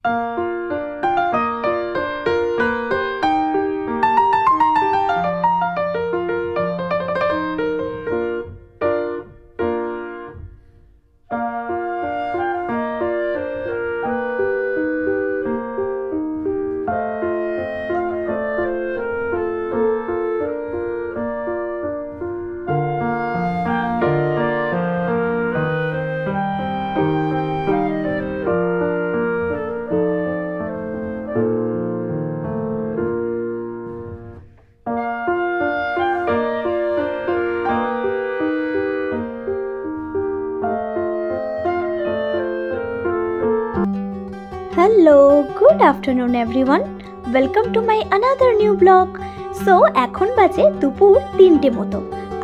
Hello, good afternoon everyone. Welcome to my another new vlog. So এখন বাজে দুপুর 3টে মতো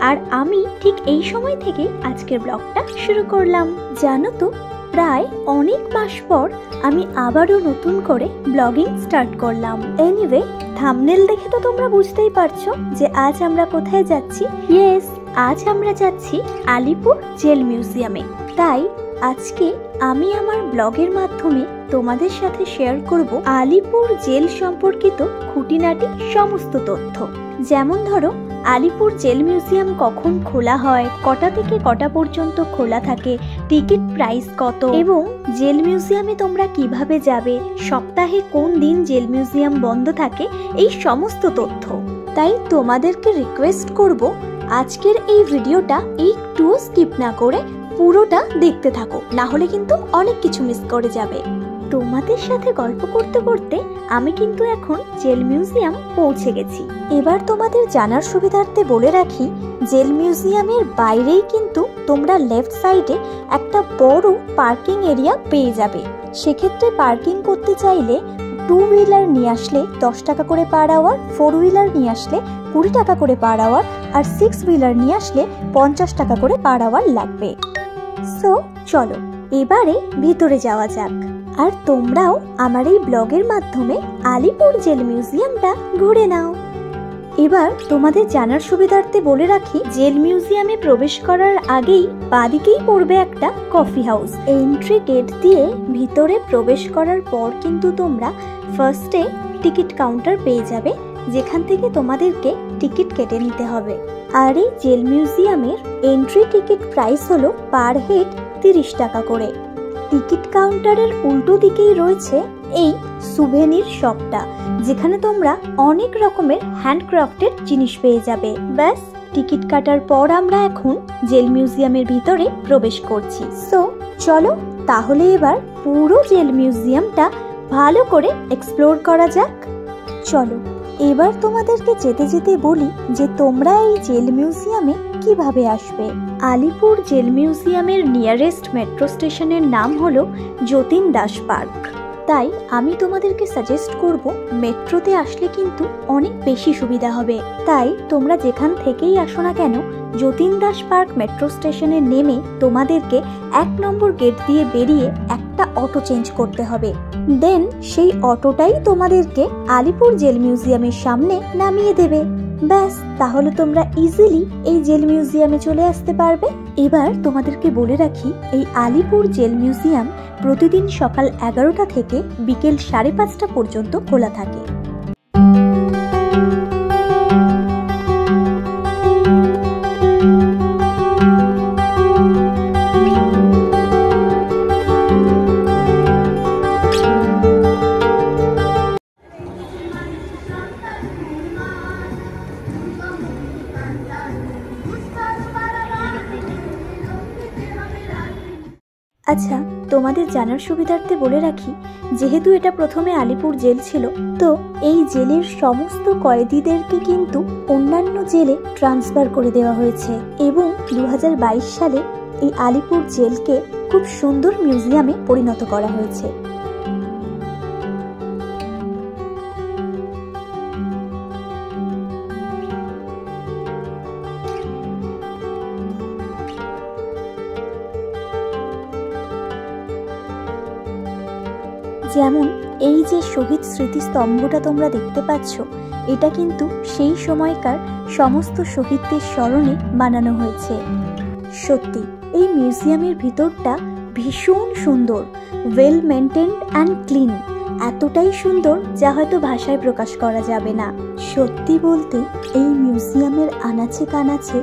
আর আমি ঠিক এই সময় থেকে আজকের ব্লগটা শুরু করলাম। জানো তো প্রায় অনেক মাস পর আমি আবারও নতুন করে ব্লগিং স্টার্ট করলাম। এনিওয়ে থাম্বনেল দেখে তো তোমরা বুঝতেই পারছো যে আজ আমরা কোথায় যাচ্ছি। ইয়েস, আজ আমরা যাচ্ছি আলিপুর জেল মিউজিয়ামে। তাই আজকে আমি আমার ব্লগের মাধ্যমে তোমাদের সাথে শেয়ার করব আলিপুর জেল সম্পর্কিত খুঁটিনাটি সমস্ত তথ্য। যেমন ধরো আলিপুর জেল মিউজিয়াম কখন খোলা হয়, কটা থেকে কটা পর্যন্ত খোলা থাকে, টিকিট প্রাইস কত এবং জেল মিউজিয়ামে তোমরা কিভাবে যাবে, সপ্তাহে কোন দিন জেল মিউজিয়াম বন্ধ থাকে, এই সমস্ত তথ্য। তাই তোমাদেরকে রিকোয়েস্ট করব আজকের এই ভিডিওটা একটুও স্কিপ না করে পুরোটা দেখতে থাকো, না হলে কিন্তু অনেক কিছু মিস করে যাবে। তোমাদের সাথে গল্প করতে করতে আমি কিন্তু এখন জেল মিউজিয়াম পৌঁছে গেছি। এবার তোমাদের জানার সুবিধার্থে বলে রাখি, জেল মিউজিয়ামের বাইরেই কিন্তু তোমরা লেফট সাইডে একটা বড় পার্কিং এরিয়া পেয়ে যাবে। সেক্ষেত্রে পার্কিং করতে চাইলে 2 হুইলার নিয়ে আসলে 10 টাকা করে পার আওয়ার, 4 হুইলার নিয়ে আসলে 20 টাকা করে পার আওয়ার আর 6 হুইলার নিয়ে আসলে 50 টাকা করে পার আওয়ার লাগবে। সো চলো এবারে ভিতরে যাওয়া যাক, আর তোমরাও আমার এই ব্লগের মাধ্যমে আলিপুর জেল মিউজিয়ামটা ঘুরে নাও। এবার তোমাদের জানার সুবিধার্থে বলে রাখি, জেল মিউজিয়ামে প্রবেশ করার আগেই বাদিকেই পড়বে একটা কফি হাউস। এন্ট্রি গেট দিয়ে ভিতরে প্রবেশ করার পর কিন্তু তোমরা ফার্স্টে টিকিট কাউন্টার পেয়ে যাবে, যেখান থেকে তোমাদেরকে টিকিট কেটে নিতে হবে। আর এই জেল মিউজিয়ামের এন্ট্রি টিকিট প্রাইস হলো পার হেড 30 টাকা করে। টিকিট কাউন্টারের উল্টো দিকেই রয়েছে এই সুভেনির শপটা, যেখানে তোমরা অনেক রকমের হ্যান্ডক্রাফটের জিনিস পেয়ে যাবে। ব্যাস টিকিট কাটার পর আমরা এখন জেল মিউজিয়ামের ভিতরে প্রবেশ করছি। সো চলো তাহলে এবার পুরো জেল মিউজিয়ামটা ভালো করে এক্সপ্লোর করা যাক। চলো এবার তোমাদেরকে যেতে যেতে বলি যে তোমরা এই জেল মিউজিয়ামে কিভাবে আসবে। আলিপুর জেল মিউজিয়ামের নিয়ারেস্ট মেট্রো স্টেশনের নাম হলো যতীন দাস পার্ক। তাই আমি তোমাদেরকে সাজেস্ট করব মেট্রোতে আসলে কিন্তু অনেক বেশি সুবিধা হবে। তাই তোমরা যেখান থেকেই আসো না কেন যতীন দাস পার্ক মেট্রো স্টেশনে নেমে তোমাদেরকে 1 নম্বর গেট দিয়ে বেরিয়ে একটা অটো চেঞ্জ করতে হবে। দেন সেই অটোটাই তোমাদেরকে আলিপুর জেল মিউজিয়ামের সামনে নামিয়ে দেবে। ব্যাস তাহলে তোমরা ইজিলি এই জেল মিউজিয়ামে চলে আসতে পারবে। এবার তোমাদেরকে বলে রাখি, এই আলিপুর জেল মিউজিয়াম প্রতিদিন সকাল 11টা থেকে বিকেল 5:30টা পর্যন্ত খোলা থাকে। আচ্ছা, তোমাদের জানার সুবিধার্থে বলে রাখি, যেহেতু এটা প্রথমে আলিপুর জেল ছিল, তো এই জেলের সমস্ত কয়েদিদেরকে কিন্তু অন্যান্য জেলে ট্রান্সফার করে দেওয়া হয়েছে এবং 2022 সালে এই আলিপুর জেলকে খুব সুন্দর মিউজিয়ামে পরিণত করা হয়েছে। যেমন এই যে শহীদ স্মৃতিস্তম্ভটা তোমরা দেখতে পাচ্ছ, এটা কিন্তু সেই সময়কার সমস্ত শহীদদের স্মরণে বানানো হয়েছে। সত্যি এই মিউজিয়ামের ভিতরটা ভীষণ সুন্দর, ওয়েল মেনটেন্ড অ্যান্ড ক্লিন, এতটাই সুন্দর যা হয়তো ভাষায় প্রকাশ করা যাবে না। সত্যি বলতে এই মিউজিয়ামের আনাচে কানাচে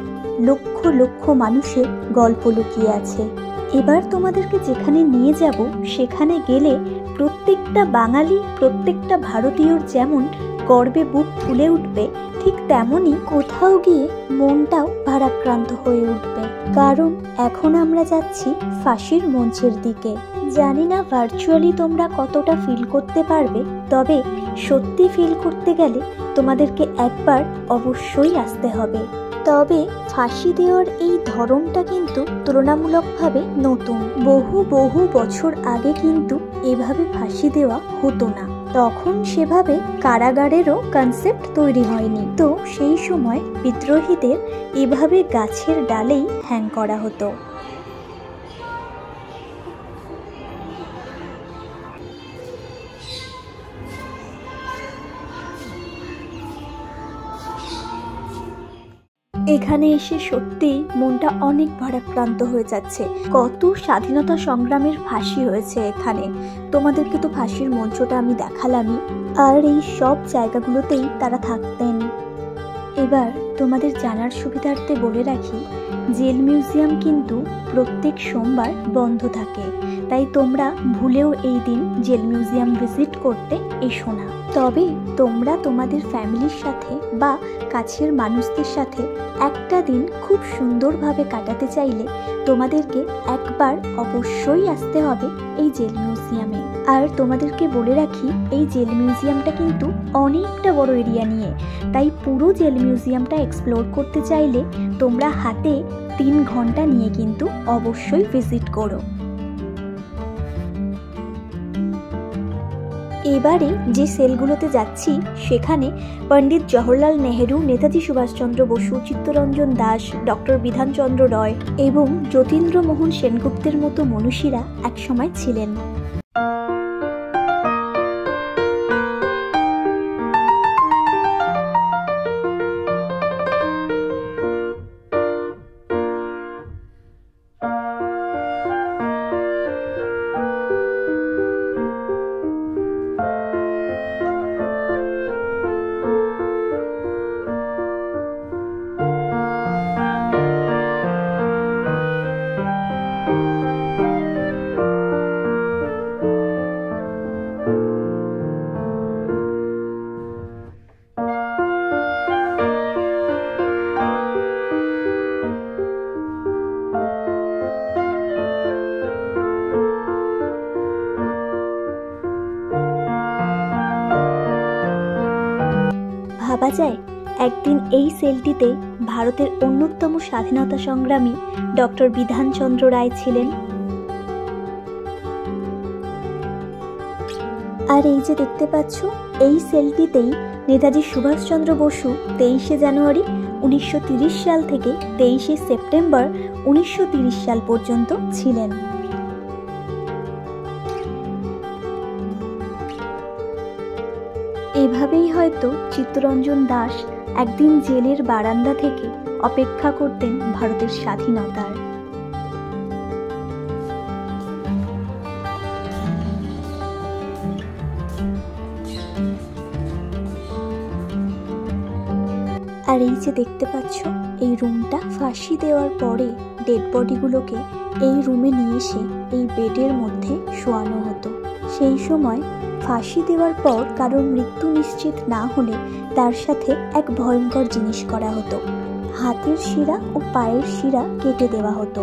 লক্ষ লক্ষ মানুষের গল্প লুকিয়ে আছে। এবার তোমাদেরকে যেখানে নিয়ে যাব সেখানে গেলে প্রত্যেকটা বাঙালি, প্রত্যেকটা ভারতীয়র যেমন গর্বে বুক ফুলে উঠবে, ঠিক তেমনই কোথাও গিয়ে মনটাও ভারাক্রান্ত হয়ে উঠবে। কারণ এখন আমরা যাচ্ছি ফাঁসির মঞ্চের দিকে। জানি না ভার্চুয়ালি তোমরা কতটা ফিল করতে পারবে, তবে সত্যি ফিল করতে গেলে তোমাদেরকে একবার অবশ্যই আসতে হবে। তবে ফাঁসি দেওয়ার এই ধরনটা কিন্তু তুলনামূলকভাবে নতুন। বহু বহু বছর আগে কিন্তু এভাবে ফাঁসি দেওয়া হতো না। তখন সেভাবে কারাগারেরও কনসেপ্ট তৈরি হয়নি। তো সেই সময় বিদ্রোহীদের এভাবে গাছের ডালেই হ্যাং করা হতো। এখানে এসে সত্যি মনটা অনেক ভারাক্রান্ত হয়ে যাচ্ছে। কত স্বাধীনতা সংগ্রামের ফাঁসি হয়েছে এখানে। তোমাদেরকে তো ফাঁসির মঞ্চটা আমি দেখালামই, আর এই সব জায়গাগুলোতেই তারা থাকতেন। এবার তোমাদের জানার সুবিধার্থে বলে রাখি, জেল মিউজিয়াম কিন্তু প্রত্যেক সোমবার বন্ধ থাকে, তাই তোমরা ভুলেও এই দিন জেল মিউজিয়াম ভিজিট করতে এসো না। তবে তোমরা তোমাদের ফ্যামিলির সাথে বা কাছের মানুষদের সাথে একটা দিন খুব সুন্দরভাবে কাটাতে চাইলে তোমাদেরকে একবার অবশ্যই আসতে হবে এই জেল মিউজিয়ামে। আর তোমাদেরকে বলে রাখি, এই জেল মিউজিয়ামটা কিন্তু অনেকটা বড় এরিয়া নিয়ে, তাই পুরো জেল মিউজিয়ামটা এক্সপ্লোর করতে চাইলে তোমরা হাতে 3 ঘন্টা নিয়ে কিন্তু অবশ্যই ভিজিট করো। এবারে যে সেলগুলোতে যাচ্ছি সেখানে পণ্ডিত জওহরলাল নেহেরু, নেতাজি সুভাষচন্দ্র বসু, চিত্তরঞ্জন দাস, ডক্টর বিধানচন্দ্র রয় এবং যতীন্দ্রমোহন সেনগুপ্তের মতো মনীষীরা একসময় ছিলেন। ভাবা যায় একদিন এই সেলটিতে ভারতের অন্যতম স্বাধীনতা সংগ্রামী ডক্টর বিধানচন্দ্র রায় ছিলেন। আর এই যে দেখতে পাচ্ছ, এই সেলটিতেই নেতাজি সুভাষচন্দ্র বসু 23শে জানুয়ারি 1930 সাল থেকে 23শে সেপ্টেম্বর 1930 সাল পর্যন্ত ছিলেন। এভাবেই হয়তো চিত্তরঞ্জন দাস একদিন জেলের বারান্দা থেকে অপেক্ষা করতেন ভারতের স্বাধীনতার। আর এই যে দেখতে পাচ্ছ, এই রুমটা ফাঁসি দেওয়ার পরে ডেড বডিগুলোকে এই রুমে নিয়ে এসে এই বেডের মধ্যে শোয়ানো হতো। সেই সময় ফাঁসি দেওয়ার পর কারোর মৃত্যু নিশ্চিত না হলে তার সাথে এক ভয়ঙ্কর জিনিস করা হতো। হাতের শিরা ও পায়ের শিরা কেটে দেওয়া হতো,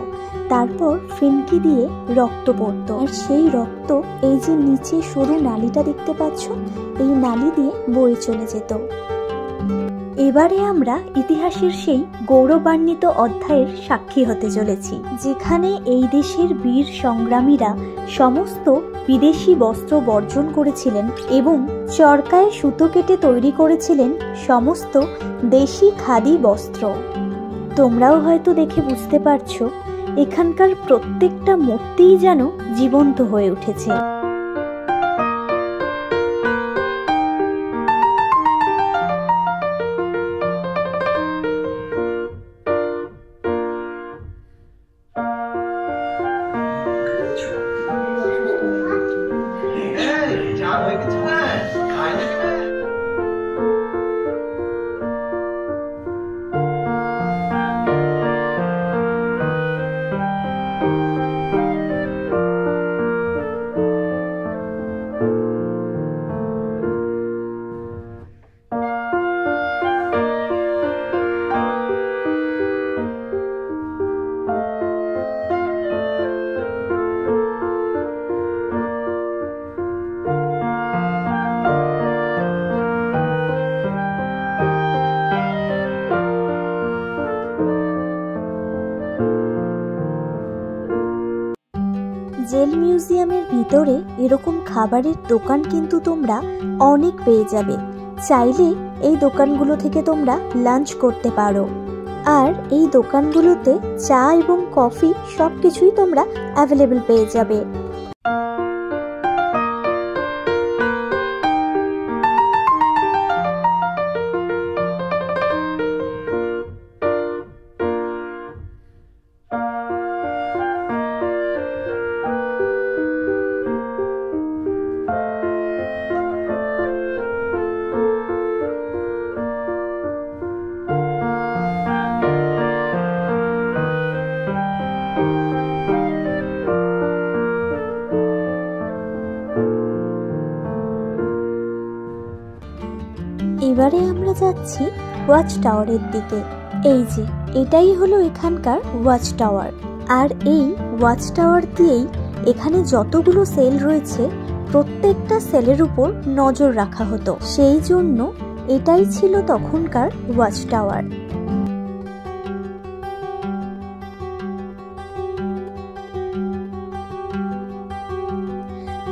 তারপর ফিনকি দিয়ে রক্ত পড়তো, আর সেই রক্ত এই যে নিচে সরু নালীটা দেখতে পাচ্ছ, এই নালী দিয়ে বয়ে চলে যেত। এবারে আমরা ইতিহাসের সেই গৌরবান্বিত অধ্যায়ের সাক্ষী হতে চলেছি, যেখানে এই দেশের বীর সংগ্রামীরা সমস্ত বিদেশি বস্ত্র বর্জন করেছিলেন এবং চরকায় সুতো কেটে তৈরি করেছিলেন সমস্ত দেশি খাদি বস্ত্র। তোমরাও হয়তো দেখে বুঝতে পারছো, এখানকার প্রত্যেকটা মূর্তিই যেন জীবন্ত হয়ে উঠেছে। মিউজিয়ামের ভিতরে এরকম খাবারের দোকান কিন্তু তোমরা অনেক পেয়ে যাবে। চাইলে এই দোকানগুলো থেকে তোমরা লাঞ্চ করতে পারো। আর এই দোকানগুলোতে চা এবং কফি সবকিছুই তোমরা অ্যাভেলেবল পেয়ে যাবে। এবারে আমরা যাচ্ছি ওয়াচ টাওয়ারের দিকে। এই যে এটাই হলো এখানকার ওয়াচ টাওয়ার। আর এই ওয়াচ টাওয়ার দিয়েই এখানে যতগুলো সেল রয়েছে প্রত্যেকটা সেলের উপর নজর রাখা হতো, সেই জন্য এটাই ছিল তখনকার ওয়াচ টাওয়ার।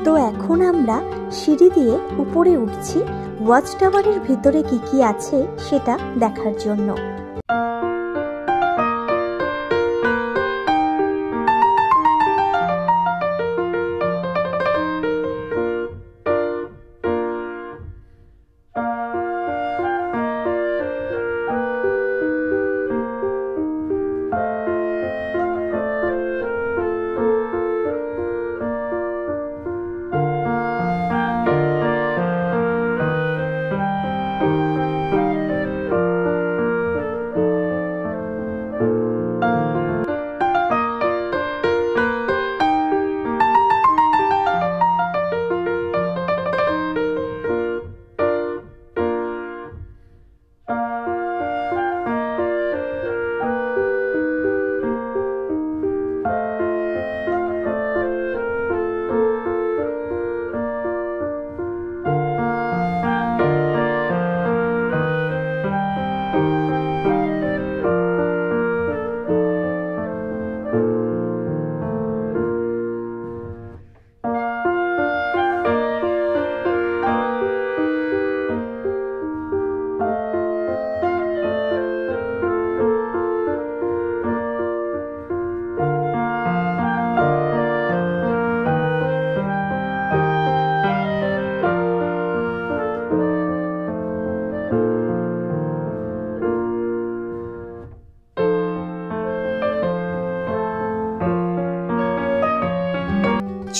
তো এখন আমরা সিঁড়ি দিয়ে উপরে উঠছি ওয়াচ টাওয়ারের ভিতরে কি কি আছে সেটা দেখার জন্য।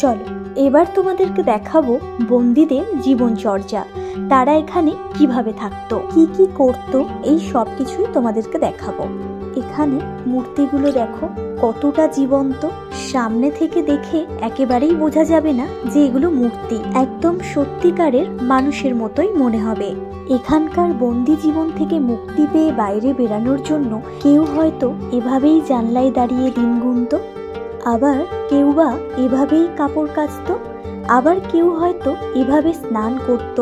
চলো এবার তোমাদেরকে দেখাবো বন্দীদের জীবনচর্যা। তারা এখানে কিভাবে থাকতো, কি কি করতো, এই সব কিছুই তোমাদেরকে দেখাবো। এখানে মূর্তিগুলো দেখো কতটা জীবন্ত। সামনে থেকে দেখে একেবারেই বোঝা যাবে না যে এগুলো মূর্তি, একদম সত্যিকারের মানুষের মতোই মনে হবে। এখানকার বন্দি জীবন থেকে মুক্তি পেয়ে বাইরে বেরানোর জন্য কেউ হয়তো এভাবেই জানলায় দাঁড়িয়ে দিন গুনত, আবার কেউ বা এভাবেই কাপড় কাচতো, আবার কেউ হয়তো এভাবে স্নান করত,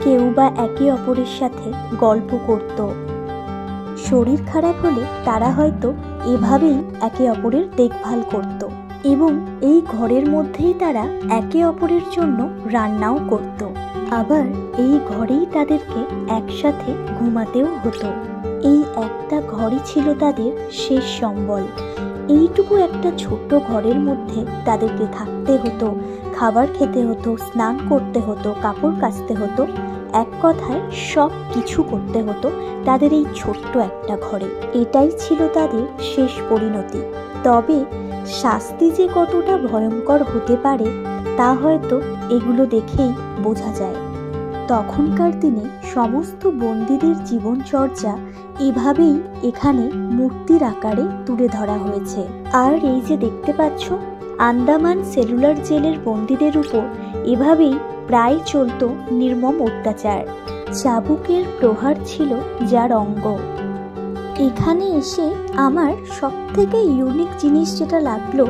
কেউ বা একে অপরের সাথে গল্প করত। শরীর খারাপ হলে তারা হয়তো এভাবেই একে অপরের দেখভাল করত এবং এই ঘরের মধ্যেই তারা একে অপরের জন্য রান্নাও করত। আবার এই ঘরেই তাদেরকে একসাথে ঘুমাতেও হতো। এই একটা ঘরই ছিল তাদের শেষ সম্বল। এইটুকু একটা ছোট্ট ঘরের মধ্যে তাদেরকে থাকতে হতো, খাবার খেতে হতো, স্নান করতে হতো, কাপড় কাচতে হতো, এক কথায় সব কিছু করতে হতো তাদের এই ছোট্ট একটা ঘরে। এটাই ছিল তাদের শেষ পরিণতি। তবে শাস্তি যে কতটা ভয়ঙ্কর হতে পারে তা হয়তো এগুলো দেখেই বোঝা যায়। তখনকার দিনে সমস্ত বন্দীদের জীবনচর্যা এভাবেই এখানে মূর্তির আকারে তুলে ধরা হয়েছে। আর এই যে দেখতে পাচ্ছ, আন্দামান সেলুলার জেলের বন্দীদের উপর এভাবেই প্রায় চলত নির্মম অত্যাচার। চাবুকের প্রহার ছিল যার অঙ্গ। এখানে এসে আমার সবথেকে ইউনিক জিনিস যেটা লাগলো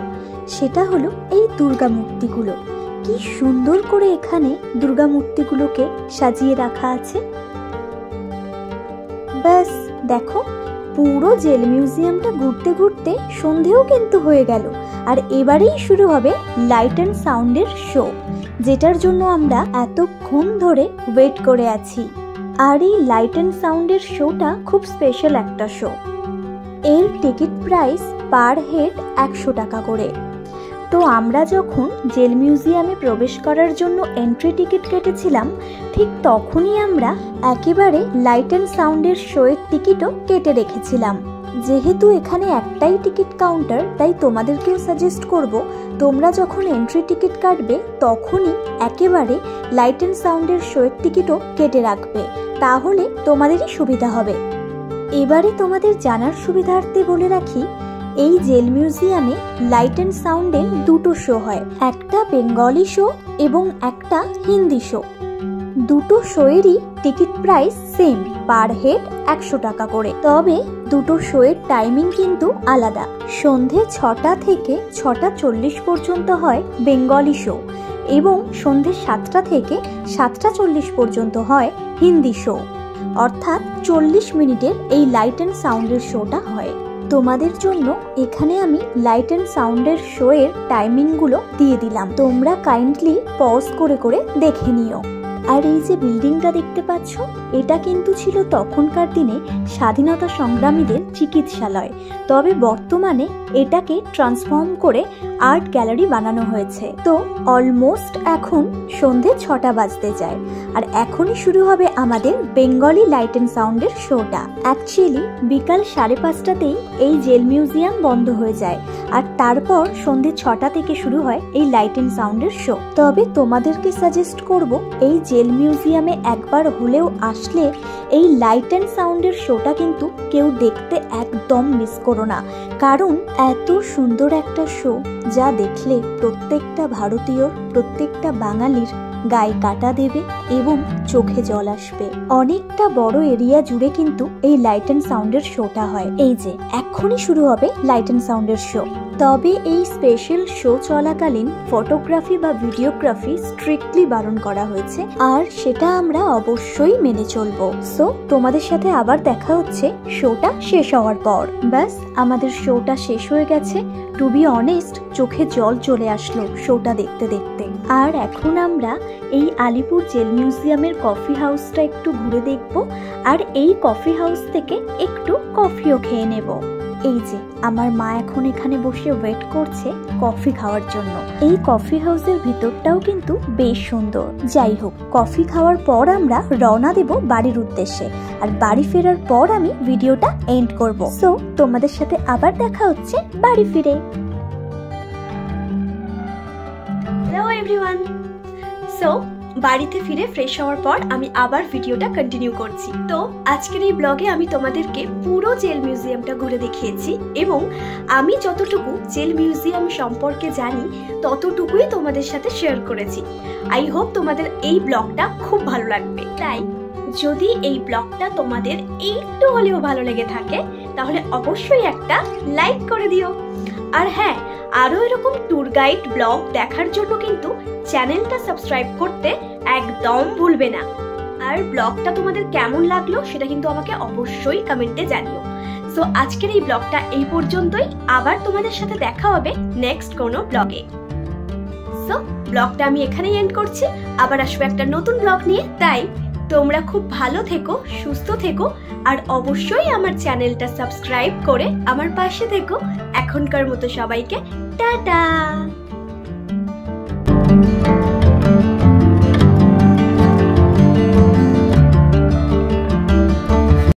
সেটা হলো এই দুর্গা মূর্তিগুলো। কি সুন্দর করে এখানে দুর্গা মূর্তিগুলোকে সাজিয়ে রাখা আছে। ব্যাস দেখো, পুরো জেল মিউজিয়ামটা ঘুরতে ঘুরতে সন্ধেও কিন্তু হয়ে গেল। আর এবারেই শুরু হবে লাইট অ্যান্ড সাউন্ডের শো, যেটার জন্য আমরা এতক্ষণ ধরে ওয়েট করে আছি। আর এই লাইট অ্যান্ড সাউন্ডের শোটা খুব স্পেশাল একটা শো। এর টিকিট প্রাইস পার হেড 100 টাকা করে। তো আমরা যখন জেল মিউজিয়ামে প্রবেশ করার জন্য এন্ট্রি টিকিট কেটেছিলাম, ঠিক তখনই আমরা একেবারে লাইট অ্যান্ড সাউন্ডের শোয়ের টিকিটও কেটে রেখেছিলাম। যেহেতু এখানে একটাই টিকিট কাউন্টার, তাই তোমাদেরকেও সাজেস্ট করব তোমরা যখন এন্ট্রি টিকিট কাটবে তখনই একেবারে লাইট অ্যান্ড সাউন্ডের শোয়ের টিকিটও কেটে রাখবে, তাহলে তোমাদেরই সুবিধা হবে। এবারে তোমাদের জানার সুবিধার্থে বলে রাখি, এই জেল মিউজিয়ামে লাইট অ্যান্ড সাউন্ডের দুটো শো হয়, একটা বেঙ্গলি শো এবং একটা হিন্দি শো। দুটো শোয়েরই ticket price same, per head 100 টাকা করে। তবে দুটো শোয়ের টাইমিং কিন্তু আলাদা। সন্ধে 6টা থেকে 6টা 40 পর্যন্ত হয় বেঙ্গলি শো এবং সন্ধে 7টা থেকে 7টা 40 পর্যন্ত হয় হিন্দি শো। অর্থাৎ 40 মিনিটের এই লাইট অ্যান্ড সাউন্ডের শোটা হয়। তোমাদের জন্য এখানে আমি লাইট অ্যান্ড সাউন্ডের শো এর টাইমিংগুলো দিয়ে দিলাম, তোমরা কাইন্ডলি পজ করে করে দেখে নিও। আর এই যে বিল্ডিংটা দেখতে পাচ্ছ, এটা কিন্তু ছিল তখনকার দিনে স্বাধীনতা সংগ্রামীদের চিকিৎসালয়। তবে বর্তমানে এটাকে ট্রান্সফর্ম করে আর্ট গ্যালারি বানানো হয়েছে। তো অলমোস্ট এখন সন্ধে 6টা বাজতে যায়, আর এখনই শুরু হবে আমাদের বেঙ্গলি লাইট অ্যান্ড সাউন্ডের শোটা। অ্যাকচুয়ালি বিকাল 5:30টাতেই এই জেল মিউজিয়াম বন্ধ হয়ে যায়, আর তারপর সন্ধে 6টা থেকে শুরু হয় এই লাইট অ্যান্ড সাউন্ডের শো। তবে তোমাদেরকে সাজেস্ট করব, এই জেল মিউজিয়ামে একবার হলেও আসলে এই লাইট অ্যান্ড সাউন্ডের শোটা কিন্তু কেউ দেখতে একদম মিস করো না, কারণ এত সুন্দর একটা শো যা দেখলে প্রত্যেকটা ভারতীয়, প্রত্যেকটা বাঙালির গায়ে কাটা দেবে এবং চোখে জল আসবে। অনেকটা বড় এরিয়া জুড়ে কিন্তু এই লাইট অ্যান্ড সাউন্ডের শোটা হয়। এই যে এখনই শুরু হবে লাইট অ্যান্ড সাউন্ডের শো। তবে এই স্পেশাল শো চলাকালীন ফটোগ্রাফি বা ভিডিওগ্রাফি স্ট্রিক্টলি বারণ করা হয়েছে, আর সেটা আমরা অবশ্যই মেনে চলবো। সো তোমাদের সাথে আবার দেখা হচ্ছে শোটা শেষ হওয়ার পর। ব্যাস, আমাদের শোটা শেষ হয়ে গেছে। টু বি অনেস্ট, চোখে জল চলে আসলো শোটা দেখতে দেখতে। আর এখন আমরা এই আলিপুর জেল মিউজিয়ামের কফি হাউসটা একটু ঘুরে দেখব, আর এই কফি হাউস থেকে একটু কফিও খেয়ে নেব। এই যে আমার মা এখন এখানে বসে ওয়েট করছে কফি খাওয়ার জন্য। এই কফি হাউসের ভিতরটাও কিন্তু বেশ সুন্দর। যাই হোক, কফি খাওয়ার পর আমরা রওনা দেব বাড়ির উদ্দেশ্যে, আর বাড়ি ফেরার পর আমি ভিডিওটা এন্ড করব। সো তোমাদের সাথে আবার দেখা হচ্ছে বাড়ি ফিরে। Hello everyone. সো বাড়িতে ফিরে ফ্রেশ হওয়ার পর আমি আবার ভিডিওটা কন্টিনিউ করছি। তো আজকের এই ব্লগে আমি তোমাদেরকে পুরো জেল মিউজিয়ামটা ঘুরে দেখিয়েছি, এবং আমি যতটুকু জেল মিউজিয়াম সম্পর্কে জানি ততটুকুই তোমাদের সাথে শেয়ার করেছি। আই হোপ তোমাদের এই ব্লগটা খুব ভালো লাগবে। তাই যদি এই ব্লগটা তোমাদের একটু হলেও ভালো লেগে থাকে তাহলে অবশ্যই একটা লাইক করে দিও। আর হ্যাঁ, আরো এরকম ট্যুর গাইড ব্লগ দেখার জন্য কিন্তু চ্যানেলটা সাবস্ক্রাইব করতে একদম ভুলবে না। আর ব্লগটা তোমাদের কেমন লাগলো সেটা কিন্তু আমাকে অবশ্যই কমেন্টে জানিও। সো আজকের এই ব্লগটা এই পর্যন্তই। আবার তোমাদের সাথে দেখা হবে নেক্সট কোনো ব্লগে। সো ব্লগটা আমি এখানেই এন্ড করছি। আবার আসবো একটা নতুন ব্লগ নিয়ে। তাই তোমরা খুব ভালো থেকো, সুস্থ থেকো, আর অবশ্যই আমার চ্যানেলটা সাবস্ক্রাইব করে আমার পাশে থেকো। এখনকার মতো সবাইকে টাটা।